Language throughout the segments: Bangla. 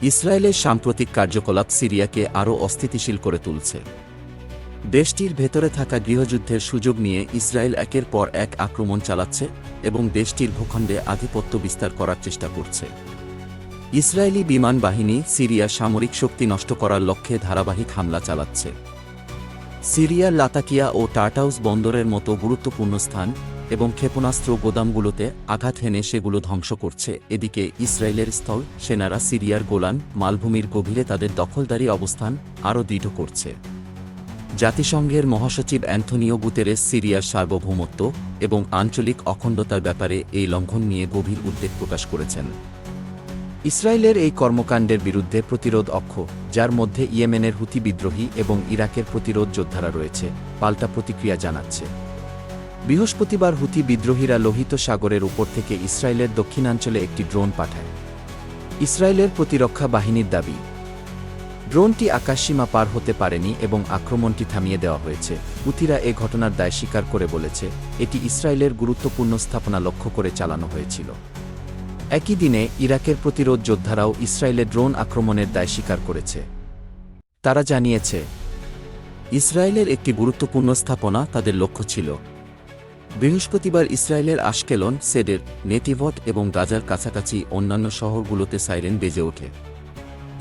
ইসরায়েলের সাম্প্রতিক কার্যকলাপ সিরিয়াকে আরও অস্থিতিশীল করে তুলছে। দেশটির ভেতরে থাকা গৃহযুদ্ধের সুযোগ নিয়ে ইসরায়েল একের পর এক আক্রমণ চালাচ্ছে এবং দেশটির ভূখণ্ডে আধিপত্য বিস্তার করার চেষ্টা করছে। ইসরায়েলি বিমান বাহিনী সিরিয়ার সামরিক শক্তি নষ্ট করার লক্ষ্যে ধারাবাহিক হামলা চালাচ্ছে। সিরিয়ার লাতাকিয়া ও টার্টাউস বন্দরের মতো গুরুত্বপূর্ণ স্থান এবং ক্ষেপণাস্ত্র গোদামগুলোতে আঘাত হেনে সেগুলো ধ্বংস করছে। এদিকে ইসরায়েলের স্থল সেনারা সিরিয়ার গোলান মালভূমির গভীরে তাদের দখলদারি অবস্থান আরও দৃঢ় করছে। জাতিসংঘের মহাসচিব অ্যান্থনিও গুতেরেস সিরিয়ার সার্বভৌমত্ব এবং আঞ্চলিক অখণ্ডতার ব্যাপারে এই লঙ্ঘন নিয়ে গভীর উদ্বেগ প্রকাশ করেছেন। ইসরায়েলের এই কর্মকাণ্ডের বিরুদ্ধে প্রতিরোধ অক্ষ, যার মধ্যে ইয়েমেনের হুথি বিদ্রোহী এবং ইরাকের প্রতিরোধ যোদ্ধারা রয়েছে, পাল্টা প্রতিক্রিয়া জানাচ্ছে। বৃহস্পতিবার হুথি বিদ্রোহীরা লোহিত সাগরের উপর থেকে ইসরায়েলের দক্ষিণাঞ্চলে একটি ড্রোন পাঠায়। ইসরায়েলের প্রতিরক্ষা বাহিনীর দাবি, ড্রোনটি আকাশসীমা পার হতে পারেনি এবং আক্রমণটি থামিয়ে দেওয়া হয়েছে। হুথিরা এ ঘটনার দায় স্বীকার করে বলেছে, এটি ইসরায়েলের গুরুত্বপূর্ণ স্থাপনা লক্ষ্য করে চালানো হয়েছিল। একই দিনে ইরাকের প্রতিরোধ যোদ্ধারাও ইসরায়েলের ড্রোন আক্রমণের দায় স্বীকার করেছে। তারা জানিয়েছে, ইসরায়েলের একটি গুরুত্বপূর্ণ স্থাপনা তাদের লক্ষ্য ছিল। বৃহস্পতিবার ইসরায়েলের আশকেলন, সেডের, নেটিভট এবং গাজার কাছাকাছি অন্যান্য শহরগুলোতে সাইরেন বেজে ওঠে।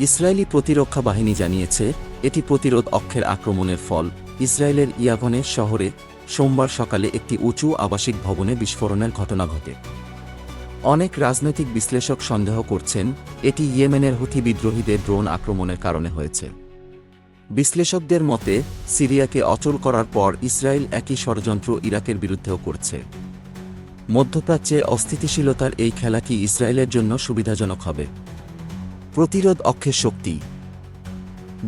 ইসরায়েলি প্রতিরক্ষা বাহিনী জানিয়েছে, এটি প্রতিরোধ অক্ষের আক্রমণের ফল। ইসরায়েলের ইয়াভনের শহরে সোমবার সকালে একটি উঁচু আবাসিক ভবনে বিস্ফোরণের ঘটনা ঘটে। অনেক রাজনৈতিক বিশ্লেষক সন্দেহ করছেন, এটি ইয়েমেনের হুথি বিদ্রোহীদের ড্রোন আক্রমণের কারণে হয়েছে। বিশ্লেষকদের মতে, সিরিয়াকে অচল করার পর ইসরায়েল একই ষড়যন্ত্র ইরাকের বিরুদ্ধেও করছে। মধ্যপ্রাচ্যে অস্থিতিশীলতার এই খেলা কি ইসরায়েলের জন্য সুবিধাজনক হবে? প্রতিরোধ অক্ষের শক্তি,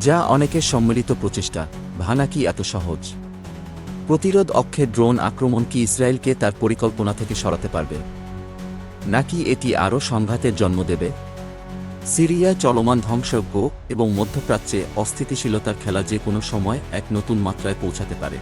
যা অনেকের সম্মিলিত প্রচেষ্টা, ভানা কি এত সহজ? প্রতিরোধ অক্ষের ড্রোন আক্রমণ কি ইসরায়েলকে তার পরিকল্পনা থেকে সরাতে পারবে, নাকি এটি আরও সংঘাতের জন্ম দেবে? সিরিয়ায় চলমান ধ্বংসযজ্ঞ এবং মধ্যপ্রাচ্যে অস্থিতিশীলতার খেলা যে কোনো সময় এক নতুন মাত্রায় পৌঁছাতে পারে।